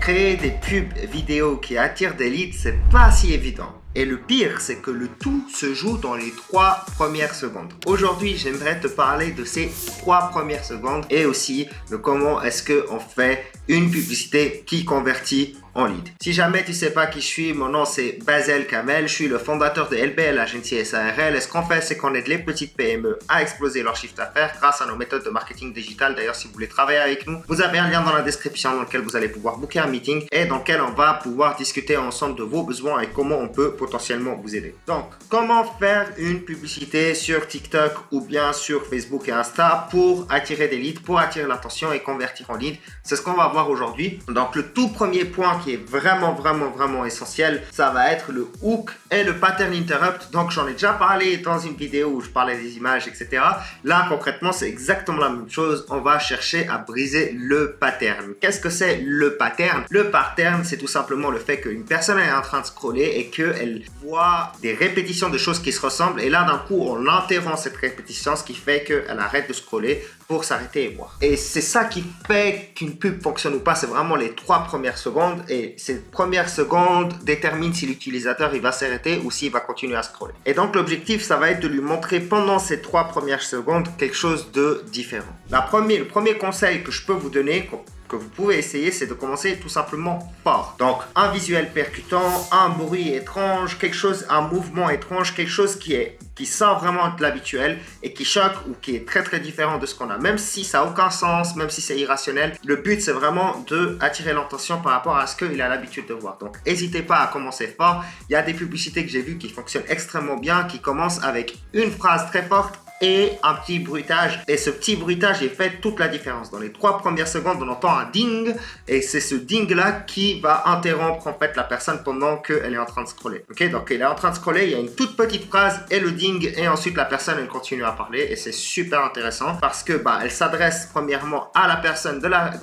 créer des pubs vidéo qui attirent des leads, c'est pas si évident. Et le pire, c'est que le tout se joue dans les 3 premières secondes. Aujourd'hui, j'aimerais te parler de ces 3 premières secondes et aussi de comment est-ce qu'on fait une publicité qui convertit en lead. Si jamais tu sais pas qui je suis, mon nom c'est Basel Kamel, je suis le fondateur de LBL Agency SARL. Et ce qu'on fait, c'est qu'on aide les petites PME à exploser leur chiffre d'affaires grâce à nos méthodes de marketing digital. D'ailleurs, si vous voulez travailler avec nous, vous avez un lien dans la description dans lequel vous allez pouvoir booker un meeting et dans lequel on va pouvoir discuter ensemble de vos besoins et comment on peut potentiellement vous aider. Donc, comment faire une publicité sur TikTok ou bien sur Facebook et Insta pour attirer des leads, pour attirer l'attention et convertir en lead. C'est ce qu'on va voir aujourd'hui. Donc, le tout premier point qui est vraiment essentiel, ça va être le hook et le pattern interrupt. Donc, j'en ai déjà parlé dans une vidéo où je parlais des images, etc. Là, concrètement, c'est exactement la même chose. On va chercher à briser le pattern. Qu'est-ce que c'est le pattern? Le pattern, c'est tout simplement le fait qu'une personne est en train de scroller et qu'elle voit des répétitions de choses qui se ressemblent. Et là, d'un coup, on interrompt cette répétition, ce qui fait qu'elle arrête de scroller pour s'arrêter et voir. Et c'est ça qui fait qu'une pub fonctionne ou pas. C'est vraiment les 3 premières secondes. Et ces premières secondes déterminent si l'utilisateur il va s'arrêter ou s'il va continuer à scroller. Et donc, l'objectif, ça va être de lui montrer pendant ces 3 premières secondes quelque chose de différent. Le premier conseil que je peux vous donner, que vous pouvez essayer, c'est de commencer tout simplement fort. Donc, un visuel percutant, un bruit étrange, quelque chose, un mouvement étrange, quelque chose qui sort vraiment de l'habituel et qui choque ou qui est très différent de ce qu'on a. Même si ça n'a aucun sens, même si c'est irrationnel, le but, c'est vraiment d'attirer l'attention par rapport à ce qu'il a l'habitude de voir. Donc, n'hésitez pas à commencer fort. Il y a des publicités que j'ai vues qui fonctionnent extrêmement bien, qui commencent avec une phrase très forte et un petit bruitage, et ce petit bruitage il fait toute la différence. Dans les 3 premières secondes, on entend un ding et c'est ce ding là qui va interrompre en fait la personne pendant qu'elle est en train de scroller. Ok, donc elle est en train de scroller, il y a une toute petite phrase et le ding, et ensuite la personne elle continue à parler, et c'est super intéressant parce que elle s'adresse premièrement à la personne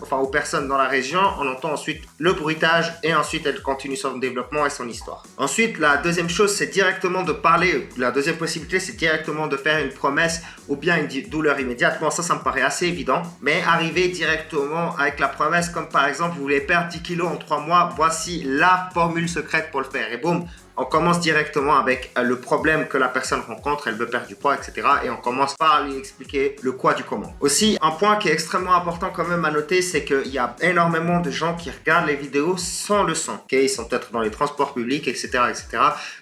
aux personnes dans la région. On entend ensuite le bruitage et ensuite elle continue son développement et son histoire. Ensuite, la deuxième chose, c'est directement de parler. La deuxième possibilité, c'est directement de faire une promesse ou bien une douleur immédiatement. Ça me paraît assez évident, mais arriver directement avec la promesse, comme par exemple, vous voulez perdre 10 kilos en 3 mois, voici la formule secrète pour le faire, et boum, on commence directement avec le problème que la personne rencontre, elle veut perdre du poids, etc. Et on commence par lui expliquer le quoi du comment. Aussi, un point qui est extrêmement important quand même à noter, c'est qu'il y a énormément de gens qui regardent les vidéos sans le son. Okay, ils sont peut-être dans les transports publics, etc.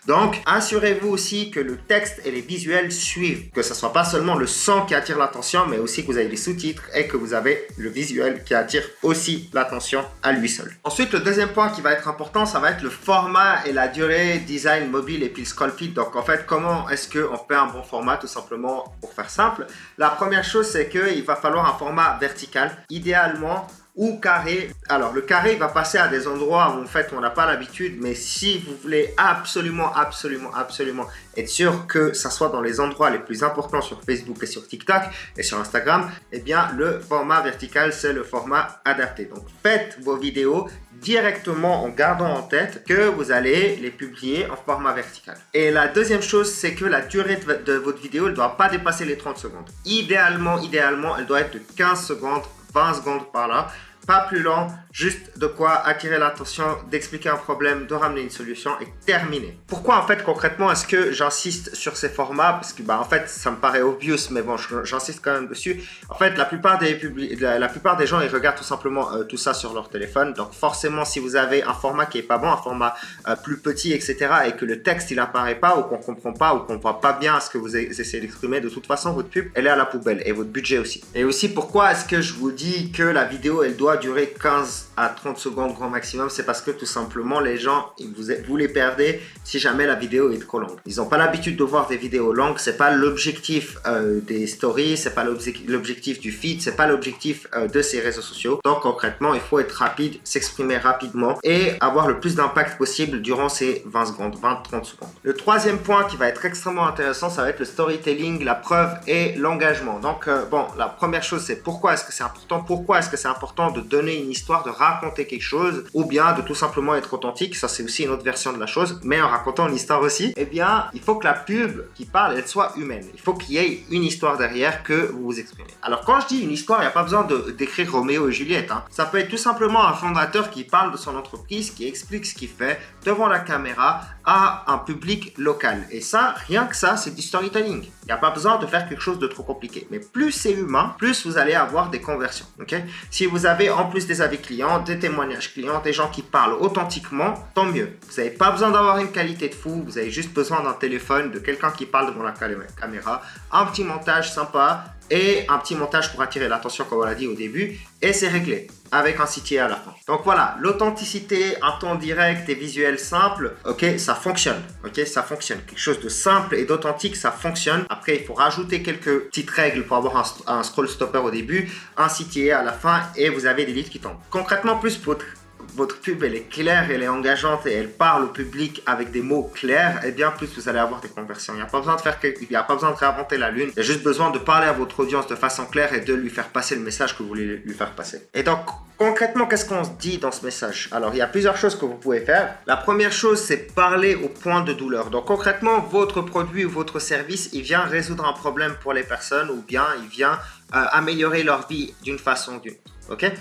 Donc, assurez-vous aussi que le texte et les visuels suivent. Que ce soit pas seulement le son qui attire l'attention, mais aussi que vous avez les sous-titres et que vous avez le visuel qui attire aussi l'attention à lui seul. Ensuite, le deuxième point qui va être important, ça va être le format et la durée, design mobile et puis le scroll feed. Donc en fait, comment est-ce qu'on fait un bon format? Tout simplement, pour faire simple, la première chose, c'est qu'il va falloir un format vertical, idéalement, ou carré. Alors le carré va passer à des endroits où en fait on n'a pas l'habitude, mais si vous voulez absolument être sûr que ça soit dans les endroits les plus importants sur Facebook et sur TikTok et sur Instagram, eh bien le format vertical, c'est le format adapté. Donc faites vos vidéos directement en gardant en tête que vous allez les publier en format vertical. Et la deuxième chose, c'est que la durée de votre vidéo ne doit pas dépasser les 30 secondes. Idéalement, elle doit être de 15 secondes, 20 secondes par là. Pas plus long, juste de quoi attirer l'attention, d'expliquer un problème, de ramener une solution et terminer. Pourquoi en fait concrètement est-ce que j'insiste sur ces formats? Parce que en fait ça me paraît obvious, mais bon, j'insiste quand même dessus. En fait, la plupart des gens ils regardent tout simplement tout ça sur leur téléphone. Donc forcément, si vous avez un format qui est pas bon, un format plus petit, etc., et que le texte il apparaît pas ou qu'on comprend pas ou qu'on voit pas bien ce que vous essayez d'exprimer, de toute façon votre pub elle est à la poubelle et votre budget aussi. Et aussi, pourquoi est-ce que je vous dis que la vidéo elle doit durer 15 à 30 secondes grand maximum? C'est parce que tout simplement les gens, vous les perdez si jamais la vidéo est trop longue. Ils n'ont pas l'habitude de voir des vidéos longues, c'est pas l'objectif des stories, c'est pas l'objectif du feed, c'est pas l'objectif de ces réseaux sociaux. Donc concrètement, il faut être rapide, s'exprimer rapidement et avoir le plus d'impact possible durant ces 20 secondes, 20-30 secondes. Le troisième point qui va être extrêmement intéressant, ça va être le storytelling, la preuve et l'engagement. Donc la première chose, c'est pourquoi est-ce que c'est important? Pourquoi est-ce que c'est important de de donner une histoire, de raconter quelque chose, ou bien de tout simplement être authentique. Ça, c'est aussi une autre version de la chose, mais en racontant une histoire aussi, eh bien, il faut que la pub qui parle, elle soit humaine. Il faut qu'il y ait une histoire derrière que vous vous exprimez. Alors, quand je dis une histoire, il n'y a pas besoin d'écrire Roméo et Juliette. Ça peut être tout simplement un fondateur qui parle de son entreprise, qui explique ce qu'il fait devant la caméra à un public local. Et ça, rien que ça, c'est du storytelling. Il n'y a pas besoin de faire quelque chose de trop compliqué. Mais plus c'est humain, plus vous allez avoir des conversions. Okay? Si vous avez en plus des avis clients, des témoignages clients, des gens qui parlent authentiquement, tant mieux. Vous n'avez pas besoin d'avoir une qualité de fou. Vous avez juste besoin d'un téléphone, de quelqu'un qui parle devant la caméra, un petit montage sympa et un petit montage pour attirer l'attention comme on l'a dit au début. Et c'est réglé avec un CTA à la fin. Donc voilà, l'authenticité, un ton direct et visuel simple, ok, ça fonctionne. Ok, ça fonctionne. Quelque chose de simple et d'authentique, ça fonctionne. Après, il faut rajouter quelques petites règles pour avoir un scroll stopper au début, un CTA à la fin et vous avez des leads qui tombent. Concrètement, plus votre pub elle est claire, elle est engageante et elle parle au public avec des mots clairs, et bien plus vous allez avoir des conversions. Il n'y a pas besoin de réinventer la lune. Il y a juste besoin de parler à votre audience de façon claire et de lui faire passer le message que vous voulez lui faire passer. Et donc concrètement, qu'est-ce qu'on se dit dans ce message? Alors il y a plusieurs choses que vous pouvez faire. La première chose, c'est parler au point de douleur. Donc concrètement, votre produit ou votre service, il vient résoudre un problème pour les personnes ou bien il vient améliorer leur vie d'une façon ou d'une autre. Ok?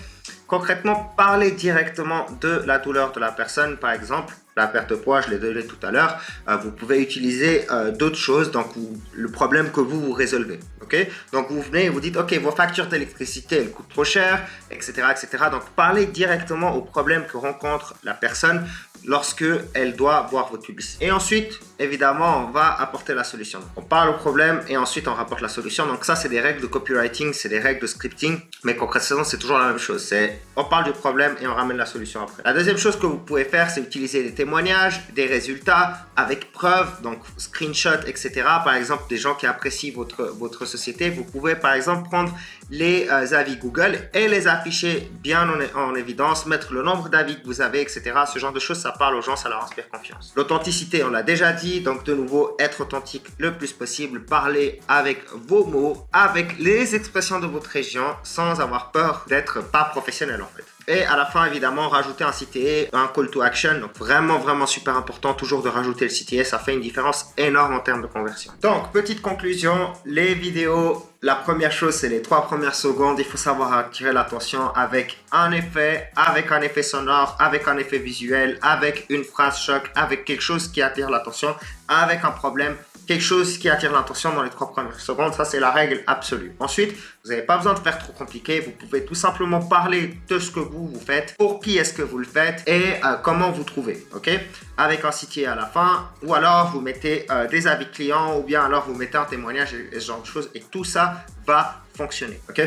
Concrètement, parler directement de la douleur de la personne, par exemple, la perte de poids, je l'ai donné tout à l'heure. Vous pouvez utiliser d'autres choses, donc le problème que vous résolvez. Okay? Donc vous venez et vous dites, ok, vos factures d'électricité, elles coûtent trop cher, etc., etc. Donc parlez directement au problème que rencontre la personne lorsque elle doit voir votre publicité. Et ensuite, évidemment, on va apporter la solution. Donc, on parle au problème et ensuite on rapporte la solution. Donc ça, c'est des règles de copywriting, c'est des règles de scripting, mais concrètement, c'est toujours la même chose. On parle du problème et on ramène la solution après. La deuxième chose que vous pouvez faire, c'est utiliser des témoignages, des résultats avec preuves, donc screenshots, etc. Par exemple, des gens qui apprécient votre société. Vous pouvez par exemple prendre les avis Google et les afficher bien en évidence, mettre le nombre d'avis que vous avez, etc. Ce genre de choses, ça parle aux gens, ça leur inspire confiance. L'authenticité, on l'a déjà dit, donc de nouveau, être authentique le plus possible, parler avec vos mots, avec les expressions de votre région, sans avoir peur d'être pas professionnel en fait. Et à la fin, évidemment, rajouter un CTA, un call to action. Donc vraiment super important toujours de rajouter le CTA. Ça fait une différence énorme en termes de conversion. Donc, petite conclusion, les vidéos, la première chose, c'est les 3 premières secondes. Il faut savoir attirer l'attention avec un effet sonore, avec un effet visuel, avec une phrase choc, avec quelque chose qui attire l'attention, avec un problème. Quelque chose qui attire l'attention dans les 3 premières secondes, ça c'est la règle absolue. Ensuite, vous n'avez pas besoin de faire trop compliqué, vous pouvez tout simplement parler de ce que vous faites, pour qui est-ce que vous le faites et comment vous trouvez, ok? Avec un CTA à la fin, ou alors vous mettez des avis clients, ou bien alors vous mettez un témoignage et ce genre de choses, et tout ça va fonctionner, ok?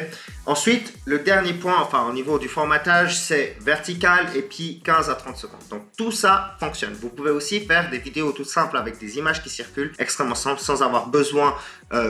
Ensuite, le dernier point, enfin au niveau du formatage, c'est vertical et puis 15 à 30 secondes. Donc tout ça fonctionne. Vous pouvez aussi faire des vidéos toutes simples avec des images qui circulent, extrêmement simples, sans avoir besoin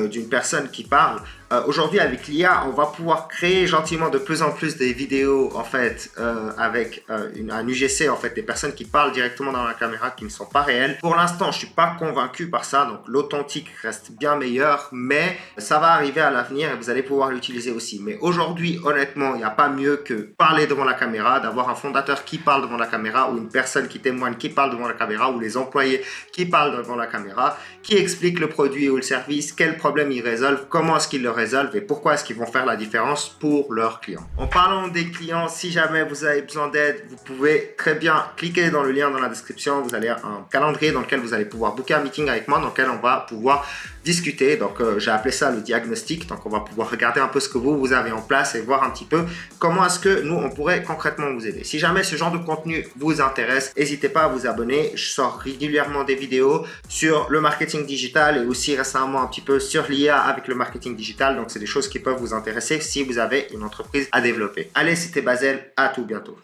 d'une personne qui parle. Aujourd'hui, avec l'IA, on va pouvoir créer gentiment de plus en plus des vidéos en fait avec un UGC, en fait, des personnes qui parlent directement dans la caméra qui ne sont pas réelles. Pour l'instant, je suis pas convaincu par ça, donc l'authentique reste bien meilleur, mais ça va arriver à l'avenir et vous allez pouvoir l'utiliser aussi. Mais aujourd'hui, honnêtement, il n'y a pas mieux que parler devant la caméra, d'avoir un fondateur qui parle devant la caméra ou une personne qui témoigne qui parle devant la caméra ou les employés qui parlent devant la caméra, qui expliquent le produit ou le service, quel problème ils résolvent, comment est-ce qu'ils le résolvent et pourquoi est-ce qu'ils vont faire la différence pour leurs clients. En parlant des clients, si jamais vous avez besoin d'aide, vous pouvez très bien cliquer dans le lien dans la description. Vous allez un calendrier dans lequel vous allez pouvoir booker un meeting avec moi, dans lequel on va pouvoir discuter. Donc j'ai appelé ça le diagnostic. Donc on va pouvoir regarder un peu ce que vous avez en place et voir un petit peu comment est-ce que nous on pourrait concrètement vous aider. Si jamais ce genre de contenu vous intéresse, n'hésitez pas à vous abonner. Je sors régulièrement des vidéos sur le marketing digital et aussi récemment un petit peu sur l'IA avec le marketing digital. Donc c'est des choses qui peuvent vous intéresser si vous avez une entreprise à développer. Allez, c'était Basel, à tout bientôt.